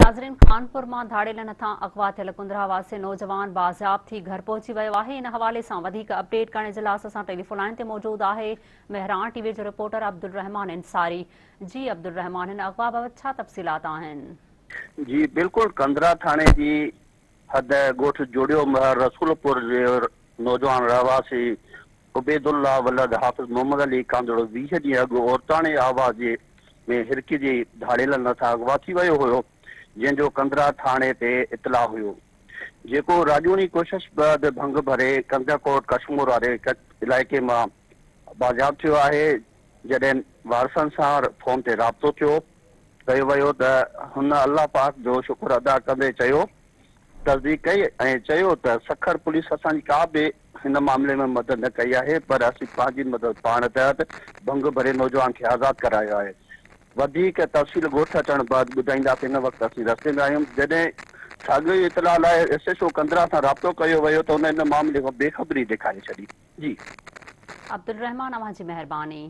नाज़रीन, कानपुर मां धाड़ेल नथां अगवा थियल कुंदरावास से नौजवान बाज़ियाब थी घर पहुची वियो आहे। इन हवाले सां वधीक अपडेट करण जे लाइ असां टेलीफोन लाइन ते मौजूद आहे मेहरान टीवी जो रिपोर्टर अब्दुल रहमान इंसारी। जी अब्दुल रहमान, इन अगवा बाबति छा तफ़सीलात आहिनि? जी बिल्कुल, कंदरा थाने जी हद गोठ जोड़ियो रसूलपुर जे नौजवान रहवासी उबैदुल्ला वलद हाफ़िज़ मोहम्मद अली कांदड़ो 20 ॾींहं अॻु औरताणे आवाज़ में हिरकी जी धाड़ेल नथा अगवा थी वियो हुयो, जंहिंजो कंदरा थाने ते इतला हुयो, जेको राजूनी कोशिश बैदि भंग भरे कंदरकोट कश्मीर वारे इलाइक़े मां बाज़ियाब थियो आहे। जॾहिं वारसनि सां फ़ोन ते राब्तो कयो वियो त हुन अल्लाह पाक जो शुक्र अदा कंदे चयो, तस्दीक कई ऐं चयो त सखर पुलिस असांजी का बि हिन मामले में मदद न कई आहे, पर असीं पंहिंजी मदद पाण तहत भंग भरे नौजवान खे आज़ादु करायो आहे। वधीक तफ़सील ॻोठ अचण बैदि ॿुधाईंदासीं। हिन वक़्तु असीं रस्ते में आहियूं। जॾहिं साॻियो इतला लाइ SHO कंदरा सां राब्तो कयो वियो त हुन इन मामले खां बेख़बरी ॾेखारे छॾी। जी अब्दुल रहमान, अव्हां जी महिरबानी।